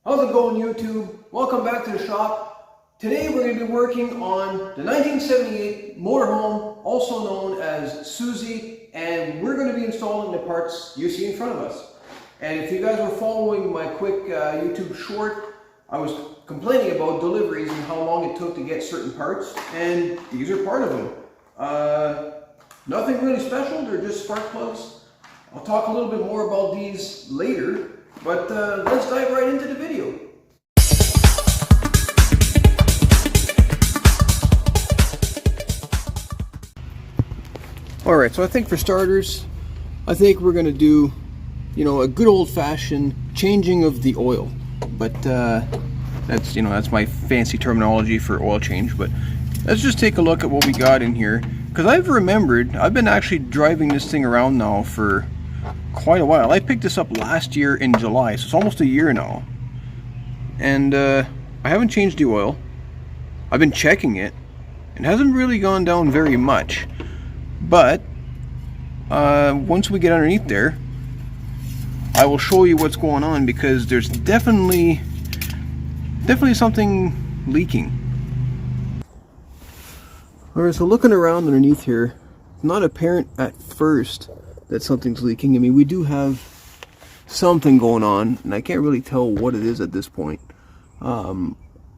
How's it going, YouTube? Welcome back to the shop. Today we're going to be working on the 1978 motorhome, also known as Suzy, and we're going to be installing the parts you see in front of us. And if you guys were following my quick YouTube short, I was complaining about deliveries and how long it took to get certain parts, and these are part of them. Nothing really special, they're just spark plugs. I'll talk a little bit more about these later. But let's dive right into the video. Alright, so I think for starters, I think we're going to do, a good old-fashioned changing of the oil. But that's my fancy terminology for oil change. But let's just take a look at what we got in here. Because I've been actually driving this thing around now for quite a while. I picked this up last year in July, so it's almost a year now. And I haven't changed the oil. I've been checking it. It hasn't really gone down very much. But once we get underneath there, I will show you what's going on, because there's definitely something leaking. Alright, so looking around underneath here, not apparent at first that something's leaking. I mean, we do have something going on, and I can't really tell what it is at this point. But I'm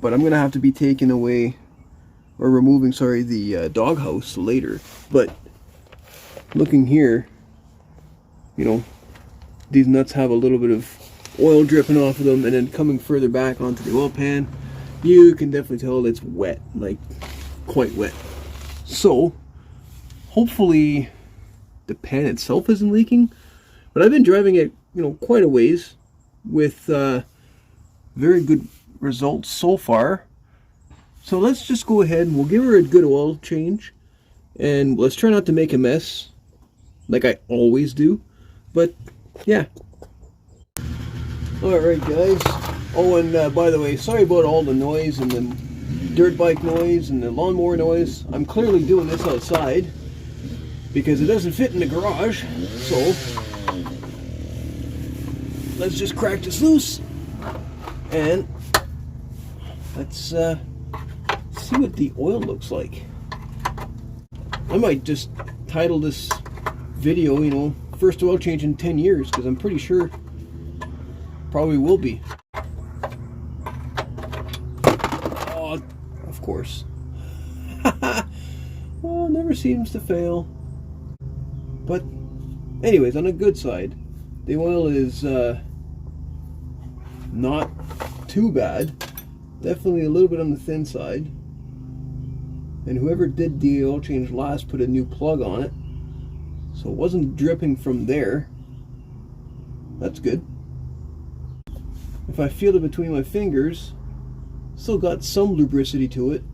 going to have to be taking away, or removing, sorry, the doghouse later. But looking here, these nuts have a little bit of oil dripping off of them, and then coming further back onto the oil pan, you can definitely tell it's wet, like quite wet. So, hopefully the pan itself isn't leaking, but I've been driving it quite a ways with very good results so far. So let's just go ahead and we'll give her a good oil change, and let's try not to make a mess like I always do. But yeah, alright guys. Oh, and by the way, sorry about all the noise and the dirt bike noise and the lawnmower noise. I'm clearly doing this outside because it doesn't fit in the garage. So let's just crack this loose and let's see what the oil looks like. I might just title this video, first oil change in 10 years, because I'm pretty sure probably will be. Oh, of course. Well, never seems to fail. But anyways, on the good side, the oil is not too bad. Definitely a little bit on the thin side. And whoever did the oil change last put a new plug on it, so it wasn't dripping from there. That's good. If I feel it between my fingers, still got some lubricity to it.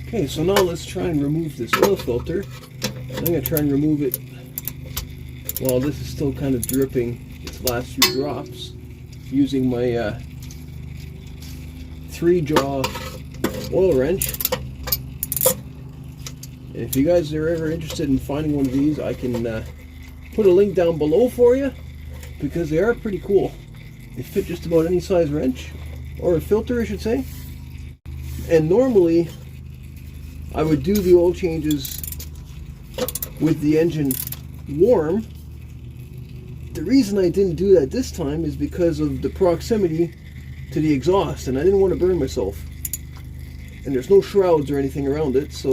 Okay, so now let's try and remove this oil filter. I'm going to try and remove it while this is still kind of dripping its last few drops, using my 3-jaw oil wrench. And if you guys are ever interested in finding one of these, I can put a link down below for you, because they are pretty cool. They fit just about any size wrench, or a filter I should say. And normally I would do the oil changes with the engine warm. The reason I didn't do that this time is because of the proximity to the exhaust, and I didn't want to burn myself. And there's no shrouds or anything around it, so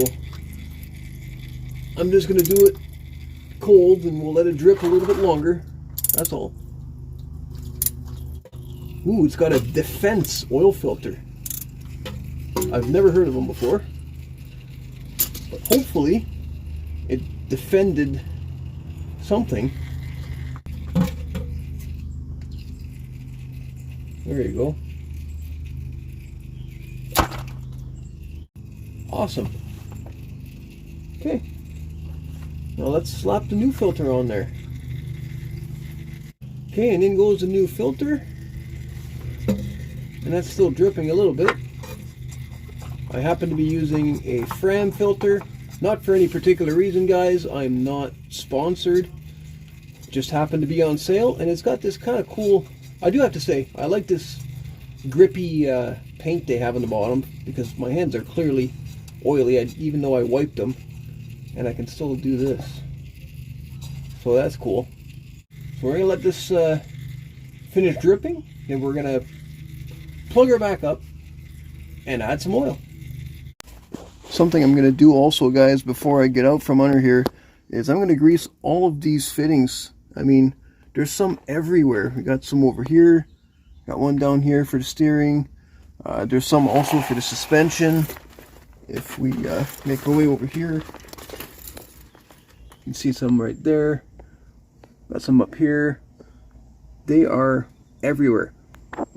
I'm just going to do it cold, and we'll let it drip a little bit longer. That's all. Ooh, it's got a defense oil filter. I've never heard of them before, but hopefully it defended something. There you go. Awesome. Okay, now let's slap the new filter on there. Okay, and in goes the new filter, and that's still dripping a little bit. I happen to be using a Fram filter, not for any particular reason, guys. I'm not sponsored. It just happened to be on sale, and it's got this kind of cool I do have to say, I like this grippy paint they have on the bottom, because my hands are clearly oily, even though I wiped them, and I can still do this. So that's cool. So we're going to let this finish dripping, and we're going to plug her back up and add some oil. Something I'm going to do also, guys, before I get out from under here, is I'm going to grease all of these fittings. I mean, there's some everywhere. We got some over here, got one down here for the steering. There's some also for the suspension. If we make our way over here, you can see some right there. Got some up here. They are everywhere.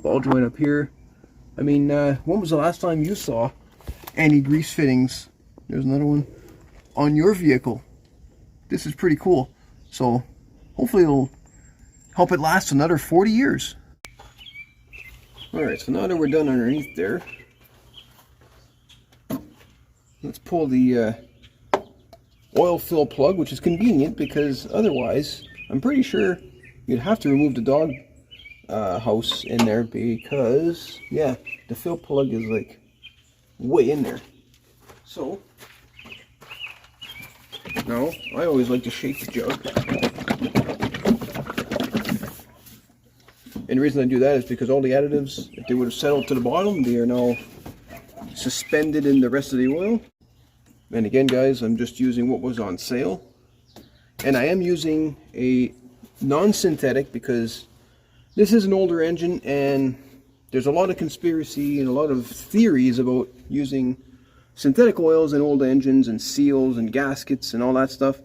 Ball joint up here. I mean, when was the last time you saw any grease fittings? There's another one on your vehicle. This is pretty cool. So hopefully it'll help it last another 40 years. Alright, so now that we're done underneath there, let's pull the oil fill plug, which is convenient because otherwise I'm pretty sure you'd have to remove the dog house in there, because yeah, the fill plug is like way in there. So now I always like to shake the jug, and the reason I do that is because all the additives, if they would have settled to the bottom, they are now suspended in the rest of the oil. And again, guys, I'm just using what was on sale, and I am using a non-synthetic because this is an older engine, and there's a lot of conspiracy and a lot of theories about using synthetic oils in old engines and seals and gaskets and all that stuff.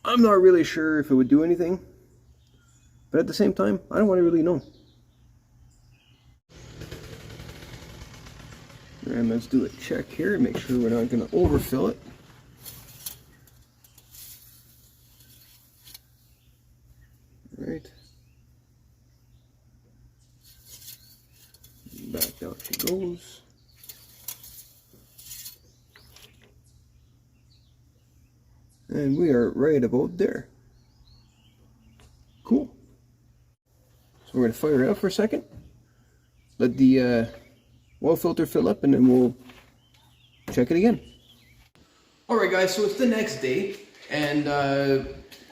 I'm not really sure if it would do anything, but at the same time, I don't want to really know. And let's do a check here and make sure we're not going to overfill it. All right. Back out she goes. And we are right about there. Cool. So we're going to fire it up for a second. Let the oil filter fill up, and then we'll check it again. Alright guys, so it's the next day, and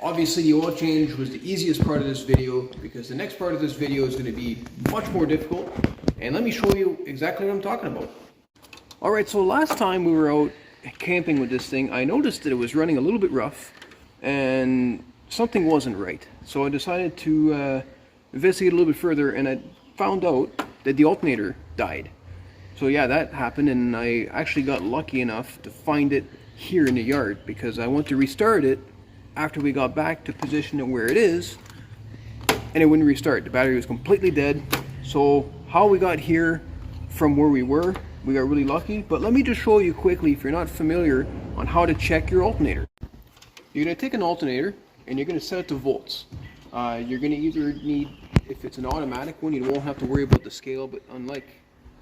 obviously the oil change was the easiest part of this video, because the next part of this video is going to be much more difficult, and let me show you exactly what I'm talking about. Alright, so last time we were out camping with this thing, I noticed that it was running a little bit rough, and something wasn't right. So I decided to investigate a little bit further, and I found out that the alternator died. So yeah, that happened, and I actually got lucky enough to find it here in the yard, because I went to restart it after we got back to position it where it is, and it wouldn't restart. The battery was completely dead. So how we got here from where we got really lucky. But let me just show you quickly, if you're not familiar, on how to check your alternator. You're going to take an alternator and you're going to set it to volts. You're going to either need, if it's an automatic one, you won't have to worry about the scale, but unlike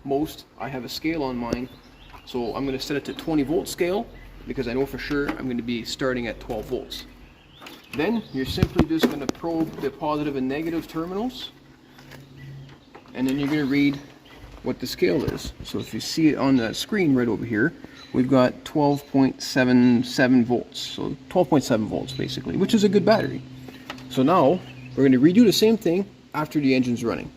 most, I have a scale on mine, so I'm going to set it to 20 volt scale, because I know for sure I'm going to be starting at 12 volts. Then you're simply just going to probe the positive and negative terminals, and then you're going to read what the scale is. So if you see it on the screen right over here, we've got 12.77 volts, so 12.7 volts basically, which is a good battery. So now we're going to redo the same thing after the engine's running.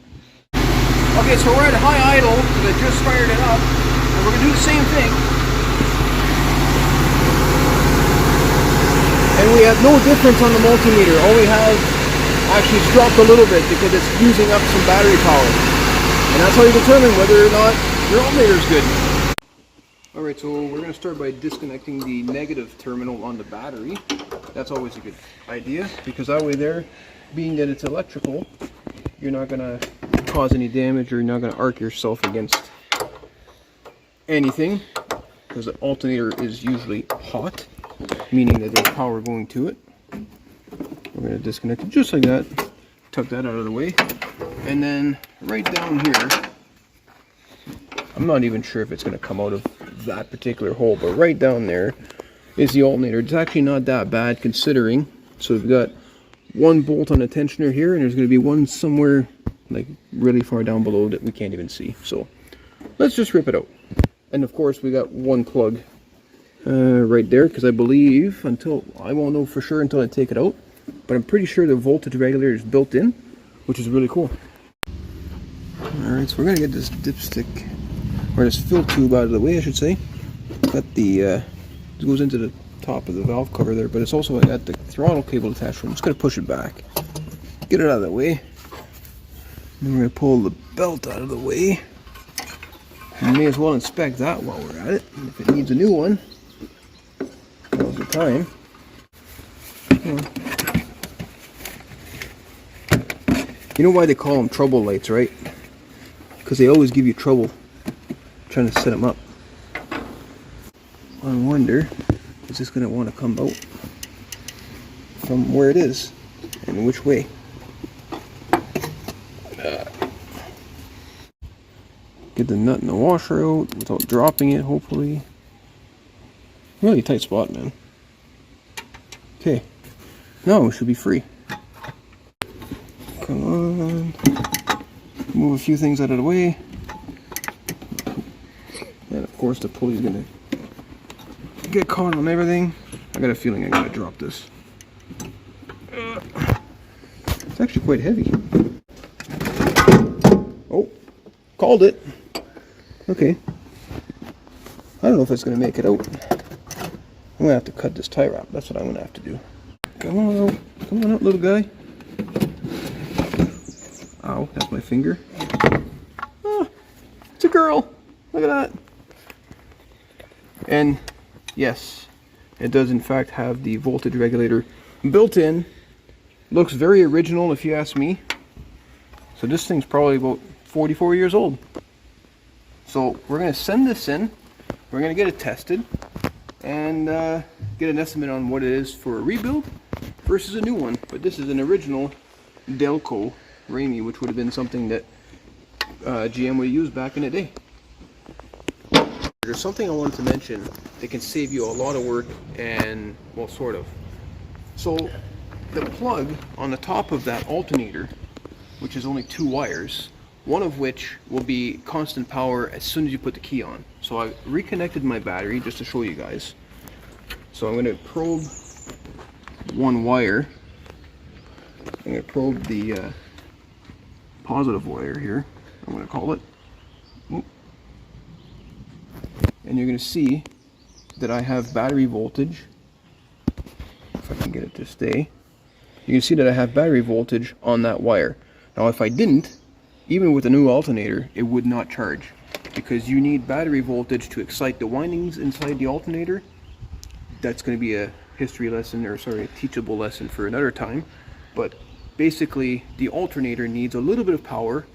Okay, so we're at high idle, because I just fired it up, and we're going to do the same thing. And we have no difference on the multimeter. All we have actually is dropped a little bit because it's using up some battery power. And that's how you determine whether or not your alternator is good. Alright, so we're going to start by disconnecting the negative terminal on the battery. That's always a good idea, because that way there, being that it's electrical, you're not going to cause any damage, or you're not going to arc yourself against anything, because the alternator is usually hot, meaning that there's power going to it. We're going to disconnect it just like that, tuck that out of the way, and then right down here, I'm not even sure if it's going to come out of that particular hole, but right down there is the alternator. It's actually not that bad considering. So we've got one bolt on the tensioner here, and there's going to be one somewhere like really far down below that we can't even see. So let's just rip it out. And of course we got one plug right there, because I believe, I won't know for sure until I take it out, but I'm pretty sure the voltage regulator is built in, which is really cool. Alright, so we're gonna get this dipstick, or this fill tube out of the way, I should say. Got the it goes into the top of the valve cover there, but it's also got the throttle cable attached to it. I'm just gonna push it back, get it out of the way. Then we're gonna pull the belt out of the way. We may as well inspect that while we're at it. And if it needs a new one, now's the time. You know why they call them trouble lights, right? Because they always give you trouble trying to set them up. I wonder, is this going to want to come out from where it is and which way? Get the nut and the washer out without dropping it, hopefully. Really tight spot, man. Okay. No, it should be free. Come on. Move a few things out of the way. And of course the pulley's gonna get caught on everything. I got a feeling I gotta drop this. It's actually quite heavy. Oh, called it. Okay. I don't know if it's gonna make it out. I'm gonna have to cut this tie wrap. That's what I'm gonna have to do. Come on out. Come on out, little guy. Ow, that's my finger. Ah, it's a girl. Look at that. And yes, it does in fact have the voltage regulator built in. Looks very original if you ask me. So this thing's probably about 44 years old. So we're going to send this in. We're going to get it tested and get an estimate on what it is for a rebuild versus a new one. But this is an original Delco Ramey, which would have been something that GM would have used back in the day. There's something I wanted to mention that can save you a lot of work, and well, sort of. So the plug on the top of that alternator, which is only 2 wires, one of which will be constant power as soon as you put the key on. So I reconnected my battery just to show you guys. So I'm going to probe one wire. I'm going to probe the positive wire here, I'm going to call it. Oop. And you're going to see that I have battery voltage. If I can get it to stay. You can see that I have battery voltage on that wire. Now if I didn't, even with a new alternator, it would not charge, because you need battery voltage to excite the windings inside the alternator. That's going to be a history lesson, or sorry, a teachable lesson for another time. But basically the alternator needs a little bit of power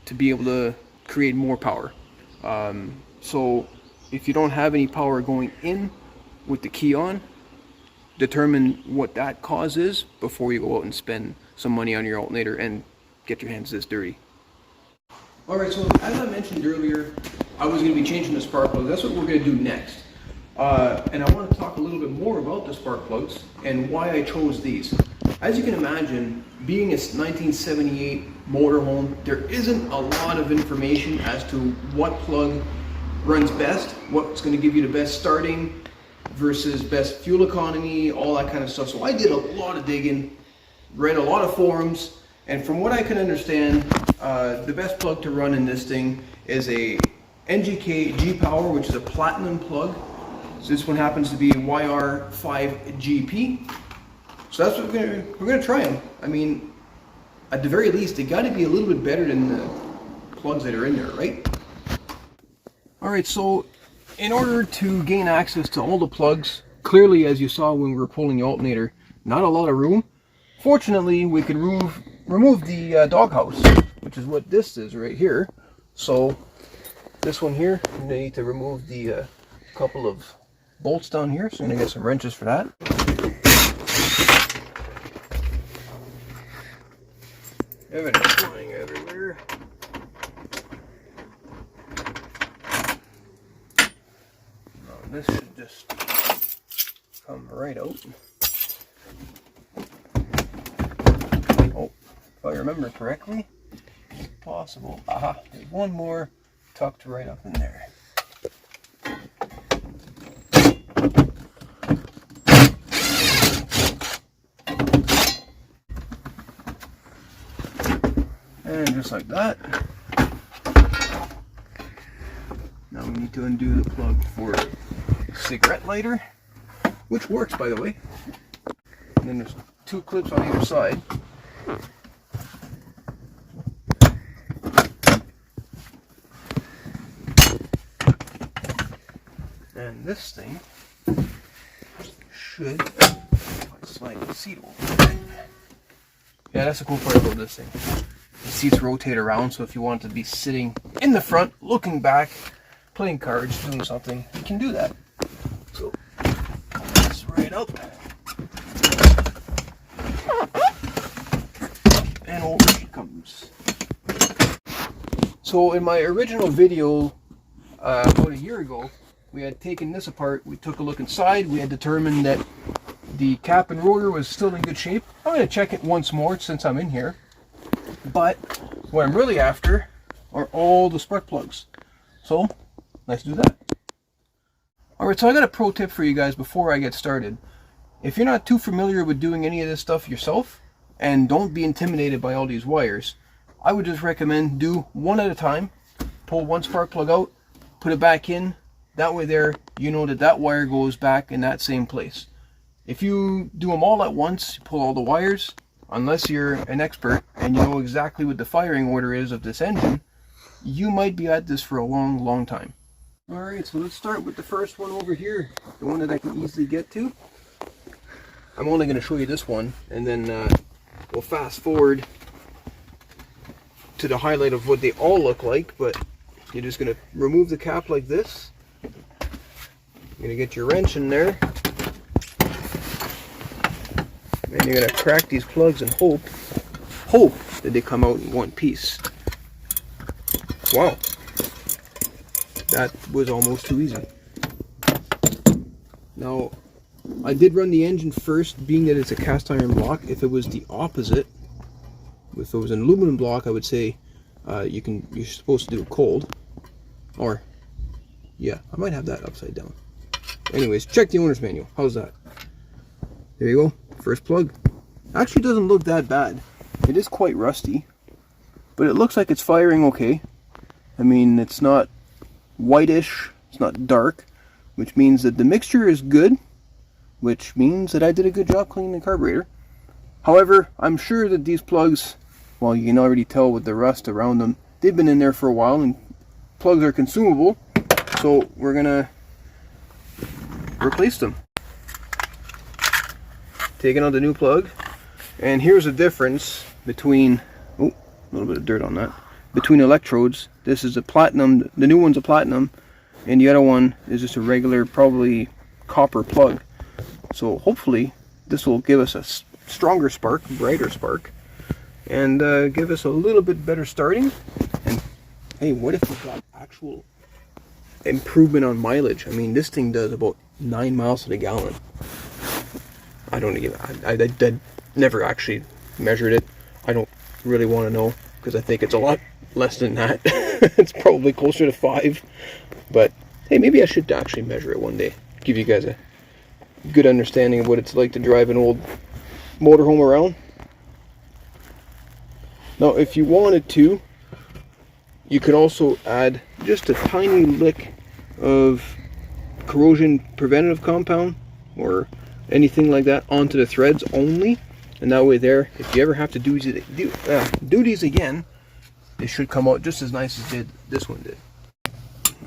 to be able to create more power. So if you don't have any power going in with the key on, determine what that cause is before you go out and spend some money on your alternator and get your hands this dirty. Alright, so as I mentioned earlier, I was going to be changing the spark plug. That's what we're going to do next. And I want to talk a little bit more about the spark plugs and why I chose these. As you can imagine, being a 1978 motorhome, there isn't a lot of information as to what plug runs best, what's going to give you the best starting versus best fuel economy, all that kind of stuff. So I did a lot of digging, read a lot of forums, and from what I can understand, the best plug to run in this thing is a NGK G-Power, which is a platinum plug. So this one happens to be YR5GP. So that's what we're gonna try them. I mean, at the very least, they got to be a little bit better than the plugs that are in there, right? All right, so in order to gain access to all the plugs, clearly, as you saw when we were pulling the alternator, not a lot of room. Fortunately, we could remove the doghouse, which is what this is right here. So this one here, we need to remove the couple of bolts down here. So I'm gonna get some wrenches for that. Everything's flying everywhere. Now this should just come right out. Oh, if I remember correctly, possible. Aha, there's one more tucked right up in there. And just like that. Now we need to undo the plug for cigarette lighter, which works, by the way. And then there's 2 clips on either side. And this thing should slide the seat over. Yeah, that's the cool part about this thing. The seats rotate around, so if you want to be sitting in the front, looking back, playing cards, doing something, you can do that. So, this right up. And over she comes. So in my original video, about a year ago, we had taken this apart, we took a look inside, we had determined that the cap and rotor was still in good shape. I'm going to check it once more since I'm in here. But what I'm really after are all the spark plugs. So let's do that. Alright, so I got a pro tip for you guys before I get started. If you're not too familiar with doing any of this stuff yourself, and don't be intimidated by all these wires, I would just recommend do one at a time. Pull one spark plug out, put it back in. That way there, you know that that wire goes back in that same place. If you do them all at once, you pull all the wires, unless you're an expert and you know exactly what the firing order is of this engine, you might be at this for a long, long time. Alright, so let's start with the first one over here, the one that I can easily get to. I'm only going to show you this one, and then we'll fast forward to the highlight of what they all look like. But you're just going to remove the cap like this. You're going to get your wrench in there. And you're going to crack these plugs and hope that they come out in one piece. Wow. That was almost too easy. Now, I did run the engine first, being that it's a cast iron block. If it was the opposite, if it was an aluminum block, I would say you're supposed to do it cold. Or, yeah, I might have that upside down. Anyways, check the owner's manual. How's that? There you go. First plug. Actually doesn't look that bad. It is quite rusty, but it looks like it's firing okay. I mean, it's not whitish, it's not dark, which means that the mixture is good, which means that I did a good job cleaning the carburetor. However, I'm sure that these plugs, well, you can already tell with the rust around them, they've been in there for a while, and plugs are consumable, so we're gonna replace them. Taking out the new plug, and here's the difference between, oh, a little bit of dirt on that, between electrodes. This is a platinum, the new one's a platinum, and the other one is just a regular, probably copper plug. So hopefully this will give us a stronger spark, brighter spark, and give us a little bit better starting. And hey, what if we got actual improvement on mileage? I mean, this thing does about 9 miles to the gallon. I don't even, I never actually measured it. I don't really want to know, because I think it's a lot less than that. It's probably closer to 5. But hey, maybe I should actually measure it one day. Give you guys a good understanding of what it's like to drive an old motorhome around. Now, if you wanted to, you could also add just a tiny lick of corrosion preventative compound or anything like that onto the threads only, and that way there, if you ever have to do these again, they should come out just as nice as this one did.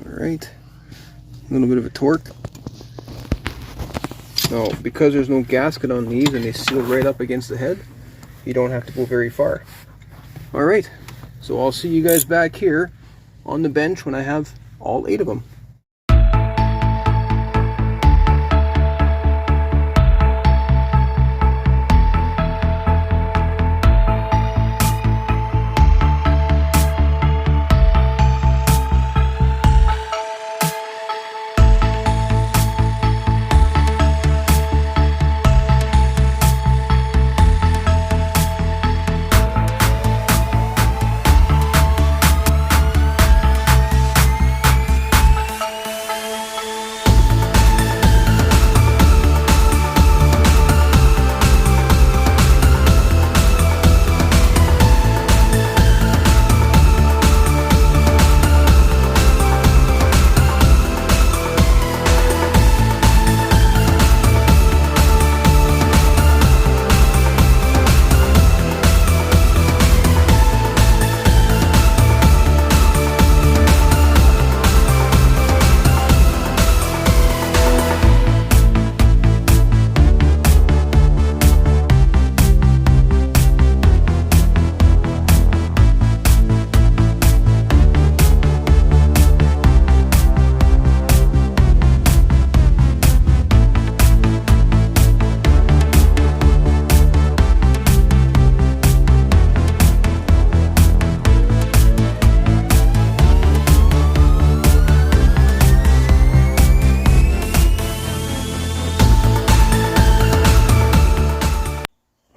Alright, a little bit of a torque. Now, because there's no gasket on these and they seal right up against the head, you don't have to go very far. Alright, so I'll see you guys back here on the bench when I have all 8 of them.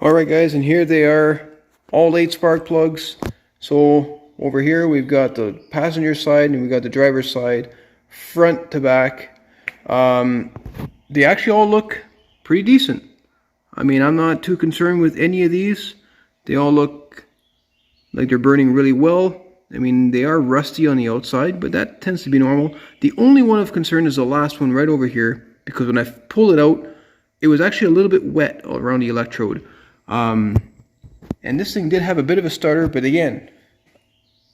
Alright guys, and here they are, all 8 spark plugs. So over here we've got the passenger side and we've got the driver's side, front to back. They actually all look pretty decent. I mean, I'm not too concerned with any of these. They all look like they're burning really well. I mean, they are rusty on the outside, but that tends to be normal. The only one of concern is the last one right over here, because when I pulled it out, it was actually a little bit wet around the electrode. And this thing did have a bit of a stutter, but again,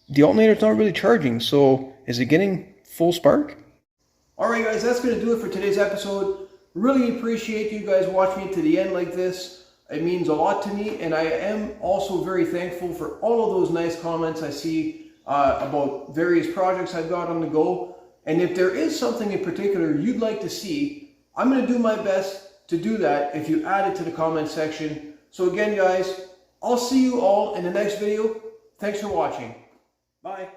the alternator's not really charging, so is it getting full spark? Alright guys, that's going to do it for today's episode. Really appreciate you guys watching it to the end like this. It means a lot to me, and I am also very thankful for all of those nice comments I see about various projects I've got on the go. And if there is something in particular you'd like to see, I'm going to do my best to do that if you add it to the comment section. So again guys, I'll see you all in the next video. Thanks for watching. Bye.